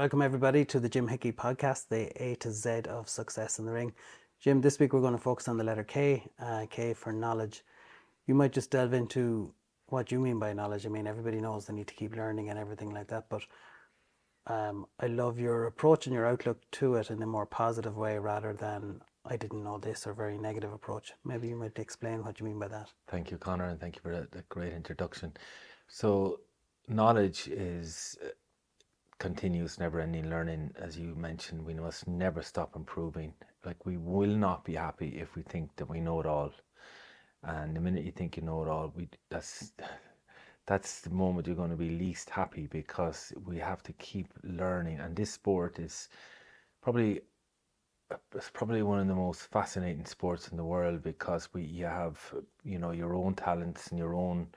Welcome everybody to the Jim Hickey podcast, the A to Z of success in the ring. Jim, this week we're going to focus on the letter K, K for knowledge. You might just delve into what you mean by knowledge. I mean, everybody knows they need to keep learning and everything like that, but I love your approach and your outlook to it in a more positive way rather than I didn't know this or very negative approach. Maybe you might explain what you mean by that. Thank you, Connor, and thank you for that great introduction. So, knowledge is continuous, never-ending learning. As you mentioned, we must never stop improving. Like, we will not be happy if we think that we know it all. And the minute you think you know it all, that's the moment you're going to be least happy, because we have to keep learning. And this sport is probably it's probably one of the most fascinating sports in the world, because you have your own talents and your own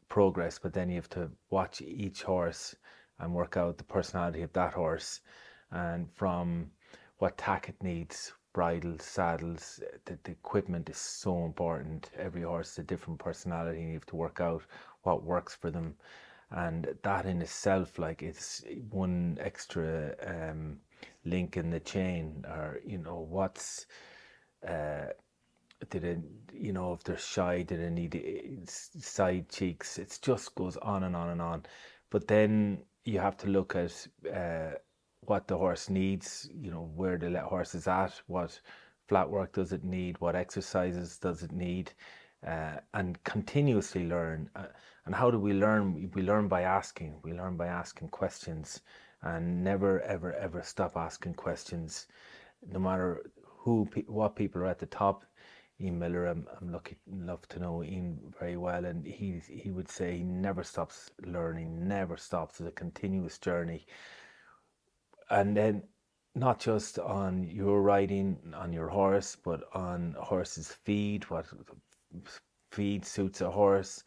progress, but then you have to watch each horse and work out the personality of that horse, and from what tack it needs, bridles, saddles, the equipment is so important. Every horse has a different personality, and you have to work out what works for them, and that in itself, like, it's one extra link in the chain. Or what's did it, if they're shy, did it need side cheeks? It just goes on and on and on. But then you have to look at what the horse needs, where the horse is at, what flat work does it need, what exercises does it need, and continuously learn. And how do we learn? We learn by asking. We learn by asking questions, and never, ever, ever stop asking questions, no matter what people are at the top. Ian Miller, I'm lucky enough to know Ian very well, and he would say he never stops learning, never stops. It's a continuous journey. And then not just on your riding on your horse, but on a horse's feed, what feed suits a horse,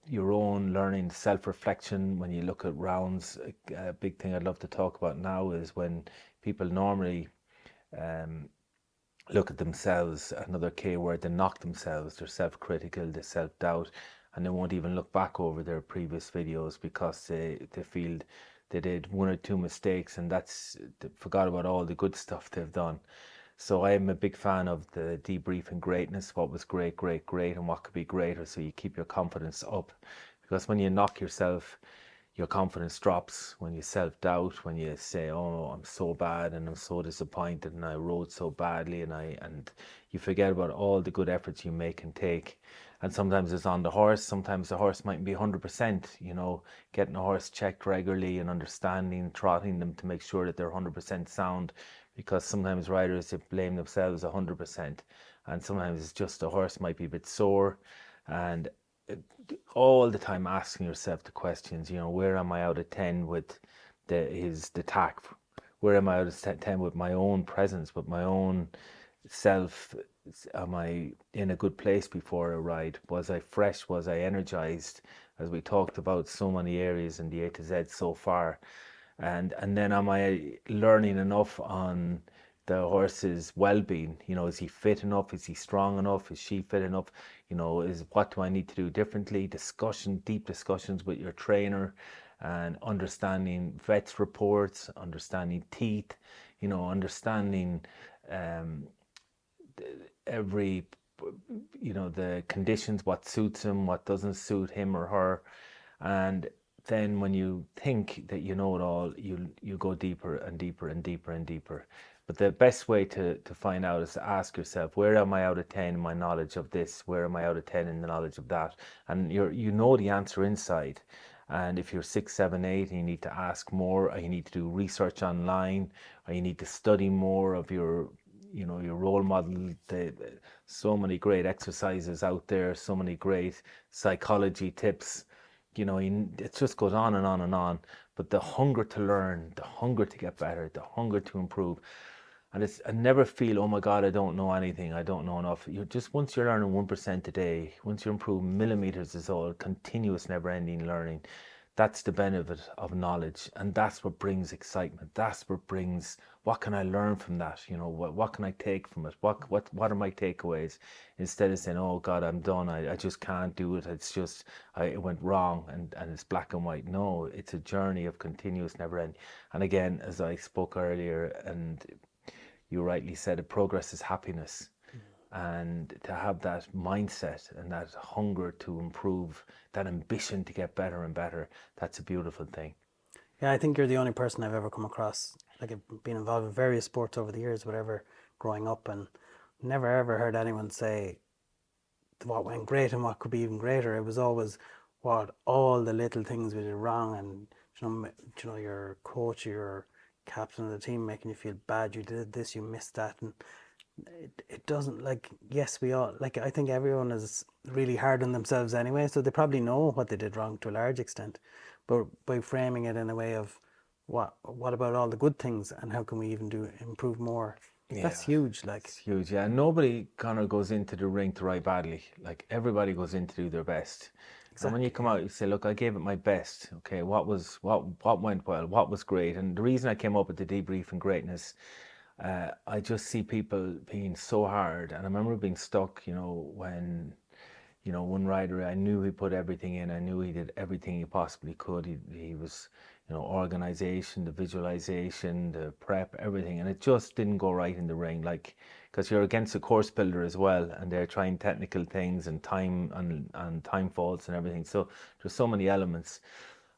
your own learning, self-reflection. When you look at rounds, a big thing I'd love to talk about now is when people normally look at themselves, another K word, they knock themselves, they're self-critical, they self-doubt, and they won't even look back over their previous videos, because they feel they did one or two mistakes, and they forgot about all the good stuff they've done. So I am a big fan of the debriefing greatness, what was great, great, great, and what could be greater, so you keep your confidence up. Because when you knock yourself, your confidence drops. When you self-doubt, when you say, oh, I'm so bad and I'm so disappointed and I rode so badly, and you forget about all the good efforts you make and take. And sometimes it's on the horse, sometimes the horse might be 100%, getting a horse checked regularly and understanding, trotting them to make sure that they're 100% sound, because sometimes riders blame themselves 100%, and sometimes it's just the horse might be a bit sore. And all the time asking yourself the questions, where am I out of 10 with the tack? Where am I out of 10 with my own presence, with my own self? Am I in a good place before a ride? Was I fresh? Was I energized? As we talked about so many areas in the A to Z so far. And then am I learning enough on the horse's well-being? Is he fit enough? Is he strong enough? Is she fit enough? What do I need to do differently? Deep discussions with your trainer, and understanding vets reports, understanding teeth, understanding every, the conditions, what suits him, what doesn't suit him or her. And then when you think that you know it all, you go deeper and deeper and deeper and deeper. But the best way to find out is to ask yourself, where am I out of 10 in my knowledge of this? Where am I out of 10 in the knowledge of that? And you know the answer inside. And if you're 6, 7, 8, and you need to ask more, or you need to do research online, or you need to study more of your role model. So many great exercises out there, so many great psychology tips. It just goes on and on and on. But the hunger to learn, the hunger to get better, the hunger to improve. And I never feel, oh my God, I don't know anything, I don't know enough. Once you're learning 1% a day, once you improve millimeters, is all continuous, never-ending learning. That's the benefit of knowledge, and that's what brings excitement. That's what brings, what can I learn from that? You know, what can I take from it? What are my takeaways? Instead of saying, oh God, I'm done. I just can't do it. It's just it went wrong, and it's black and white. No, it's a journey of continuous never end. And again, as I spoke earlier, and you rightly said it, progress is happiness. And to have that mindset and that hunger to improve, that ambition to get better and better, that's a beautiful thing. Yeah, I think you're the only person I've ever come across. Like, I've been involved in various sports over the years, whatever, growing up, and never ever heard anyone say what went great and what could be even greater. It was always what all the little things we did wrong, and your coach, your captain of the team making you feel bad. You did this, you missed that, and it doesn't, like, yes, we all, like, I think everyone is really hard on themselves anyway, so they probably know what they did wrong to a large extent, but by framing it in a way of what about all the good things and how can we even improve more, that's Yeah, huge. Like, it's huge. Yeah, nobody kind of goes into the ring to ride badly. Like everybody goes in to do their best. And when you exactly, come yeah. out, you say, "Look, I gave it my best. Okay, what went well? What was great?" And the reason I came up with the debrief and greatness, I just see people being so hard, and I remember being stuck. You know, when one rider, I knew he put everything in. I knew he did everything he possibly could. He was, organization, the visualization, the prep, everything. And it just didn't go right in the ring. Like, because you're against a course builder as well, and they're trying technical things and time and time faults and everything. So there's so many elements.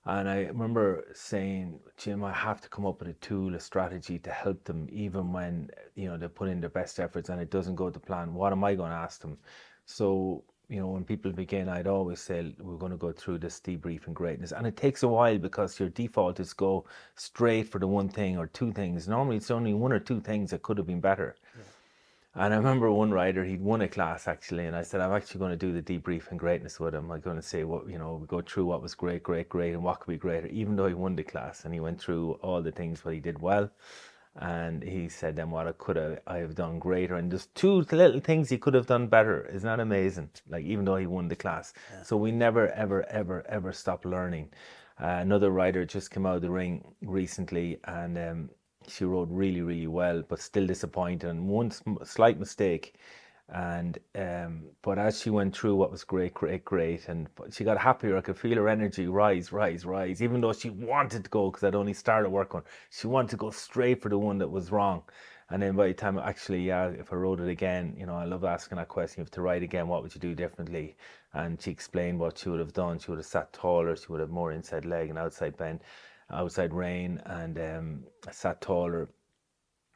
And I remember saying, Jim, I have to come up with a tool, a strategy to help them, even when, they put in their best efforts and it doesn't go to plan. What am I going to ask them? So, when people begin, I'd always say, we're going to go through this debrief and greatness. And it takes a while because your default is go straight for the one thing or two things. Normally, it's only one or two things that could have been better. Yeah. And I remember one rider, he'd won a class actually, and I said, I'm actually going to do the debrief and greatness with him. I'm going to say, we go through what was great, great, great, and what could be greater, even though he won the class. And he went through all the things what he did well. And he said, then what I have done greater. And there's two little things he could have done better. Isn't that amazing? Like, even though he won the class. Yeah. So we never, ever, ever, ever stop learning. Another rider just came out of the ring recently, and she rode really, really well, but still disappointed. And one slight mistake, and but as she went through what was great, great, great, and she got happier. I could feel her energy rise, rise, rise. Even though she wanted to go, because I'd only started work on, she wanted to go straight for the one that was wrong. And then by the time actually, yeah, if I rode it again, I love asking that question. If to ride again, what would you do differently? And she explained what she would have done. She would have sat taller. She would have more inside leg and outside bend, outside rein, and sat taller.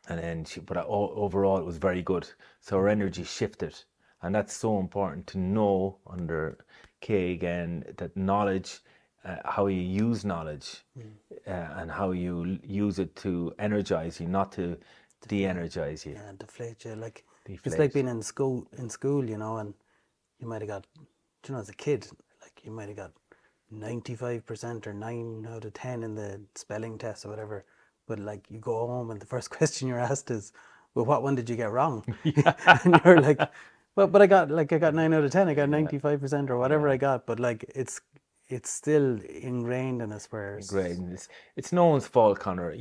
And then but overall it was very good. So her energy shifted, and that's so important to know under K again, that knowledge, how you use knowledge, and how you use it to energize you, not to de-energize you, Yeah, deflate you. Like, it's like deflate. being in school, and you might have got, as a kid, like, you might have got 95% or 9 out of 10 in the spelling test or whatever. But, like, you go home and the first question you're asked is, well, what one did you get wrong? And you're like, well, but I got 9 out of 10. I got Yeah, 95% or whatever yeah. I got. But, like, it's still ingrained in us where Great. And it's no one's fault, Connor.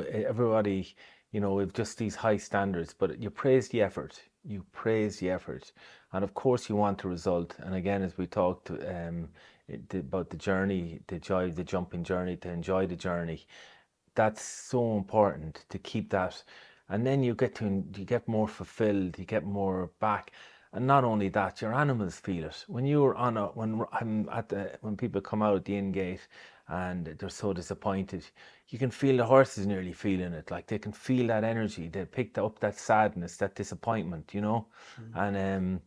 Everybody, we've just these high standards, but you praise the effort. You praise the effort. And of course, you want the result. And again, as we talked about the journey, the joy of the jumping journey, to enjoy the journey, that's so important to keep that. And then you get more fulfilled, you get more back. And not only that, your animals feel it. When you're on when I'm at when people come out at the in gate and they're so disappointed, you can feel the horses nearly feeling it. Like, they can feel that energy. They picked up that sadness, that disappointment. And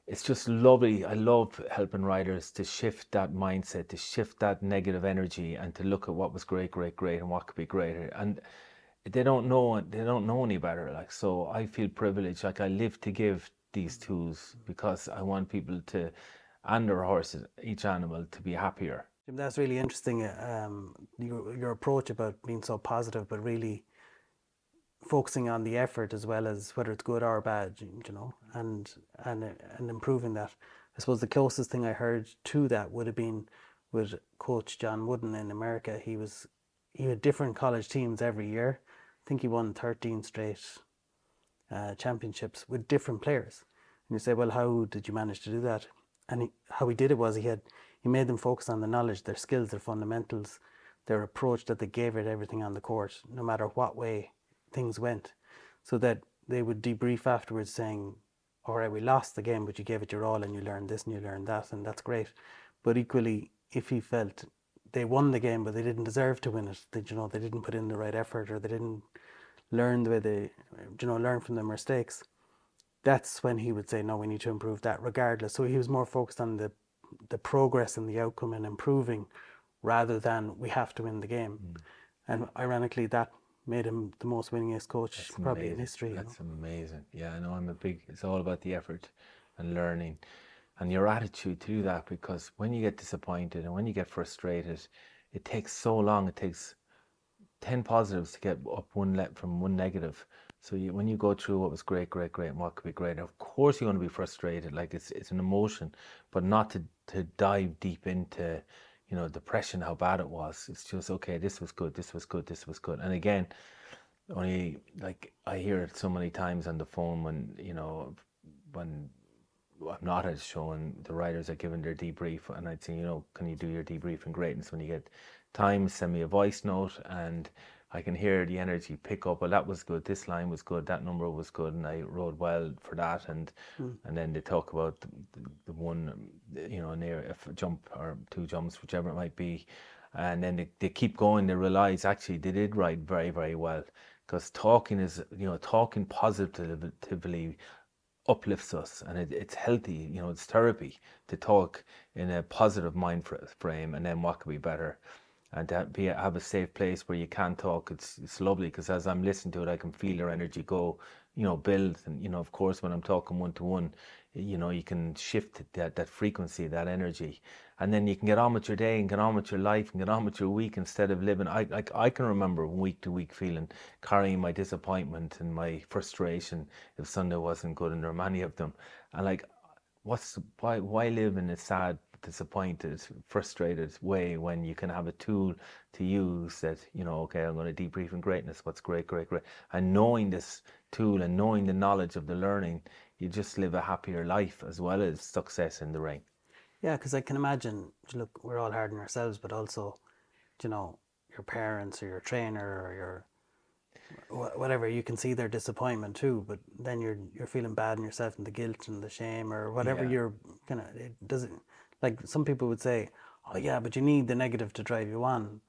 it's just lovely. I love helping riders to shift that mindset, to shift that negative energy, and to look at what was great, great, great, and what could be greater. And they don't know any better. Like, so I feel privileged. Like, I live to give these tools because I want people to, and their horses, each animal, to be happier. Jim, that's really interesting. Your approach about being so positive, but really focusing on the effort as well as whether it's good or bad, and improving that. I suppose the closest thing I heard to that would have been with Coach John Wooden in America. He had different college teams every year. I think he won 13 straight championships with different players. And you say, well, how did you manage to do that? And how he did it was he made them focus on the knowledge, their skills, their fundamentals, their approach, that they gave it everything on the court, no matter what way things went, so that they would debrief afterwards saying, all right, we lost the game, but you gave it your all and you learned this and you learned that, and that's great. But equally, if he felt they won the game but they didn't deserve to win it, that they didn't put in the right effort, or they didn't learn the way they learn from their mistakes, that's when he would say, no, we need to improve that regardless. So he was more focused on the progress and the outcome and improving, rather than we have to win the game. And ironically, that made him the most winningest coach That's probably in amazing. history. That's amazing. Yeah, I know it's all about the effort and learning and your attitude to do that, because when you get disappointed and when you get frustrated, it takes so long. It takes 10 positives to get up from one negative. So when you go through what was great, and what could be great, of course you're going to be frustrated. Like it's an emotion, but not to dive deep into, depression, how bad it was. It's just, okay, this was good, this was good, this was good. And again, only like I hear it so many times on the phone when I'm not at a show and the writers are giving their debrief, and I'd say, can you do your debrief in greatness? When you get time, send me a voice note, and I can hear the energy pick up. Well, that was good. This line was good. That number was good, and I rode well for that. And then they talk about the one, near a jump or two jumps, whichever it might be, and then they keep going. They realize actually they did ride very, very well, because talking positively uplifts us, and it's healthy. It's therapy to talk in a positive mind frame, and then what could be better? And to have a safe place where you can talk, it's lovely, because as I'm listening to it, I can feel your energy go, build. And of course, when I'm talking one to one, you can shift that frequency, that energy, and then you can get on with your day and get on with your life and get on with your week, instead of living. I can remember week to week feeling, carrying my disappointment and my frustration if Sunday wasn't good, and there are many of them. And like, why live in a sad, disappointed, frustrated way, when you can have a tool to use that, okay, I'm going to debrief in greatness, what's great, and knowing this tool and knowing the knowledge of the learning, you just live a happier life as well as success in the ring. Yeah, because I can imagine, look, we're all hard on ourselves, but also, your parents or your trainer or your whatever, you can see their disappointment too, but then you're feeling bad in yourself and the guilt and the shame or whatever. Yeah. You're it doesn't, like some people would say, oh yeah, but you need the negative to drive you on.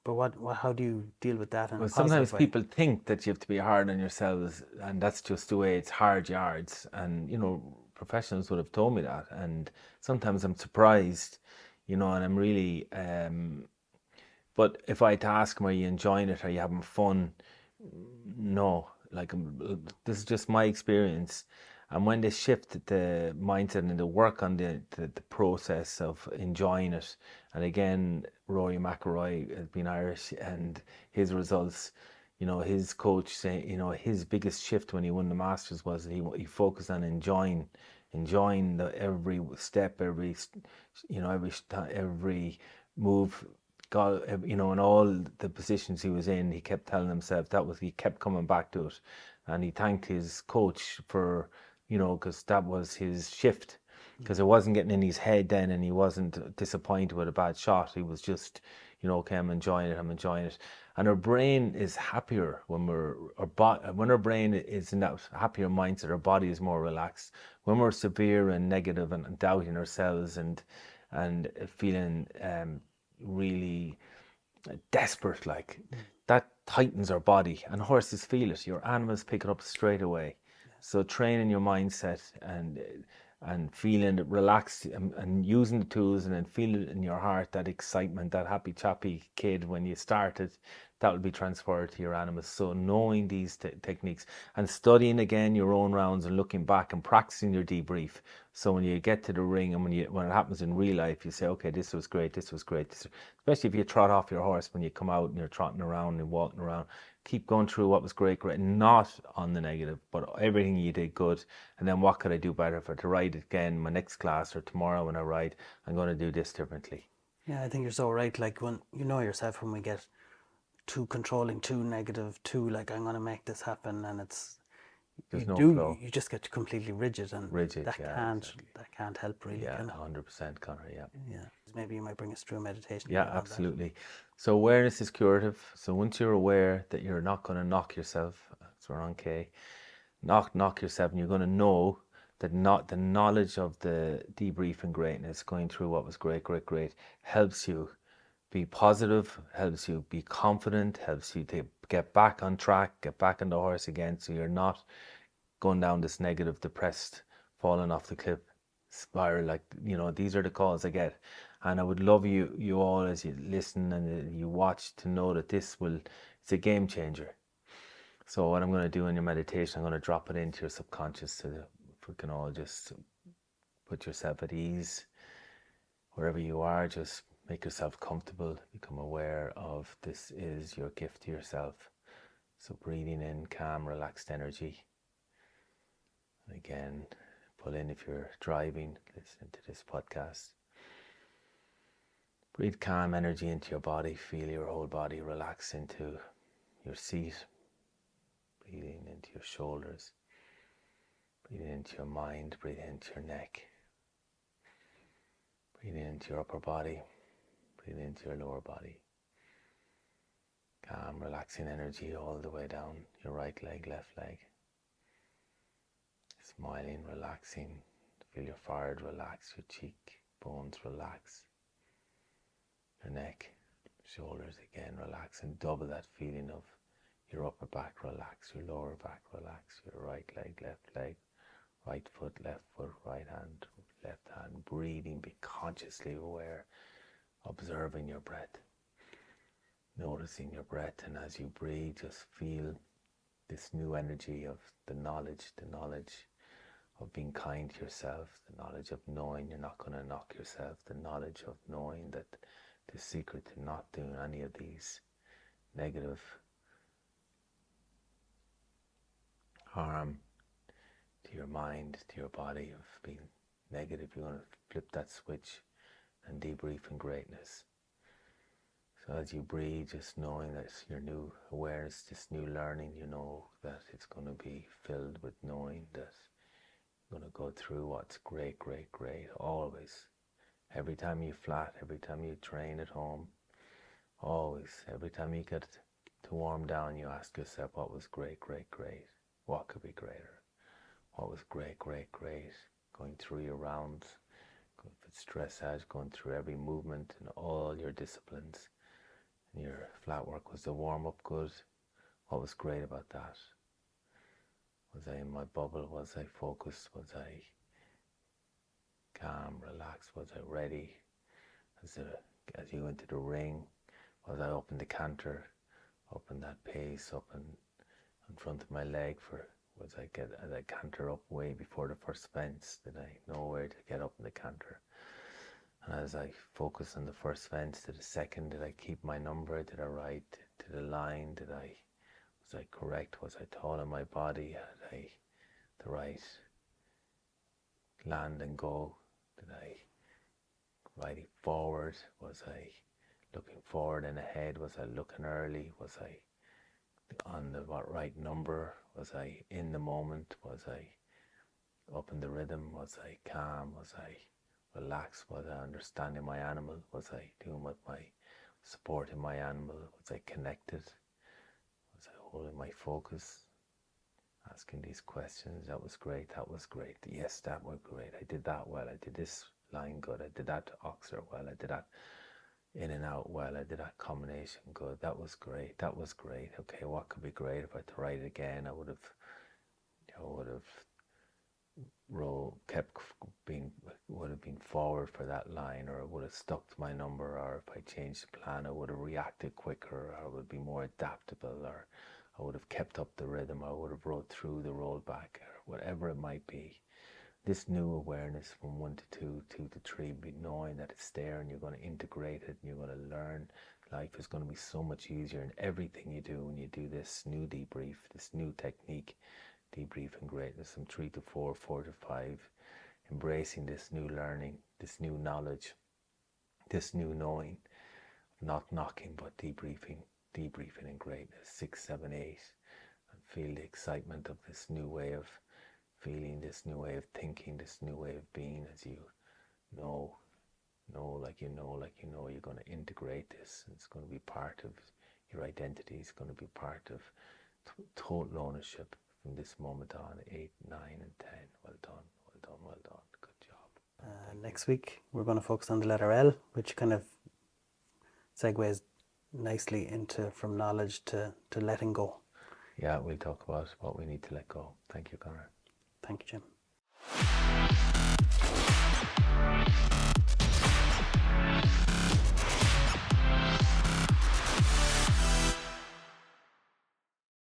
But how do you deal with that in a Well, positive sometimes way? people think that you have to be hard on yourselves, and that's just the way. It's hard yards, and professionals would have told me that. And sometimes I'm surprised, and I'm really. But if I had to ask them, are you enjoying it? Are you having fun? No, like, this is just my experience. And when they shift the mindset and they work on the process of enjoying it, and again, Rory McIlroy has been Irish, and his results, his coach saying, his biggest shift when he won the Masters was that he focused on enjoying the every step, every move. God, in all the positions he was in, he kept telling himself he kept coming back to it, and he thanked his coach for, because that was his shift, because it wasn't getting in his head then, and he wasn't disappointed with a bad shot. He was just, okay, I'm enjoying it, and our brain is happier when when our brain is in that happier mindset. Our body is more relaxed. When we're severe and negative and doubting ourselves and feeling really desperate, like, that tightens our body, and horses feel it. Your animals pick it up straight away. So training your mindset and feeling relaxed, and using the tools, and then feeling it in your heart, that excitement, that happy chappy kid when you started, that will be transferred to your animals. So knowing these techniques and studying again your own rounds and looking back and practicing your debrief. So when you get to the ring, and when it happens in real life, you say, okay, this was great, especially if you trot off your horse when you come out and you're trotting around and walking around. Keep going through what was great, not on the negative, but everything you did good. And then what could I do better to ride it again my next class, or tomorrow when I ride, I'm going to do this differently. Yeah, I think you're so right. Like when you know yourself, when we get too controlling, too negative, too like I'm going to make this happen, and There's no flow. you just get completely rigid, and Rigid, yeah, exactly. that can't help really, Yeah, can it? 100%, Connor, yeah. Yeah. Maybe you might bring us through a meditation Yeah, here around that. absolutely. So awareness is curative. So once you're aware that you're not going to knock yourself, so we're on K, knock yourself, and you're going to know that not the knowledge of the debriefing greatness, going through what was great, helps you be positive, helps you be confident, helps you to get back on track, get back on the horse again, so you're not going down this negative, depressed, falling off the cliff spiral. Like, these are the calls I get, and I would love you all, as you listen and you watch, to know that it's a game changer. So what I'm going to do in your meditation, I'm going to drop it into your subconscious, so that if we can all just put yourself at ease wherever you are. Just make yourself comfortable, become aware of this is your gift to yourself. So breathing in calm, relaxed energy. And again, pull in if you're driving, listening to this podcast. Breathe calm energy into your body. Feel your whole body relax into your seat. Breathing into your shoulders. Breathing into your mind. Breathing into your neck. Breathing into your upper body. Breathing into your lower body. Calm, relaxing energy all the way down your right leg, left leg. Smiling, relaxing. Feel your forehead relax, your cheek bones relax. Your neck, shoulders again relax, and double that feeling of your upper back relax, your lower back relax, your right leg, left leg, right foot, right hand, left hand. Breathing, be consciously aware, observing your breath, noticing your breath, and as you breathe, just feel this new energy of the knowledge of being kind to yourself, the knowledge of knowing you're not going to knock yourself, the knowledge of knowing that the secret to not doing any of these negative harm to your mind, to your body, of being negative. You want to flip that switch and debrief in greatness. So as you breathe, just knowing that your new awareness, this new learning, you know that it's going to be filled with knowing that you're going to go through what's great, always. Every time you flat, every time you train at home, always, every time you get to warm down, you ask yourself, what was great? What could be greater? What was great? Going through your rounds, going for stress edge, going through every movement in all your disciplines. And your flat work, was the warm-up good? What was great about that? Was I in my bubble? Was I focused? Was I calm, relaxed? Was I ready? As you went to the ring, was I up in the canter, up in that pace, up in front of my leg? As I canter up way before the first fence? Did I know where to get up in the canter? And as I focus on the first fence to the second, did I keep my number? Did I ride to the line? Was I correct? Was I tall in my body? Had I the right land and go? Did I riding forward? Was I looking forward and ahead? Was I looking early? Was I on the right number? Was I in the moment? Was I up in the rhythm? Was I calm? Was I relaxed? Was I understanding my animal? Was I doing what supporting my animal? Was I connected? Was I holding my focus? Asking these questions. That was great. Yes, that was great. I did that well. I did this line good. I did that oxer well. I did that in and out well. I did that combination good. That was great. Okay, what could be great? If I had to write it again, I would have would have been forward for that line, or I would have stuck to my number, or if I changed the plan, I would have reacted quicker, or I would be more adaptable, or I would have kept up the rhythm, or I would have rode through the rollback, or whatever it might be. This new awareness from 1 to 2, 2 to 3, be knowing that it's there and you're going to integrate it and you're going to learn. Life is going to be so much easier in everything you do when you do this new debrief, this new technique, debriefing greatness from 3 to 4, 4 to 5, embracing this new learning, this new knowledge, this new knowing, not knocking but debriefing in greatness, 6, 7, 8, and feel the excitement of this new way of feeling, this new way of thinking, this new way of being, as you know you're going to integrate this. It's going to be part of your identity. It's going to be part of total ownership from this moment on. 8, 9, and 10. Well done. Good job. Next week we're going to focus on the letter L, which kind of segues nicely into from knowledge to letting go. Yeah, we'll talk about what we need to let go. Thank you, Connor. Thank you, Jim.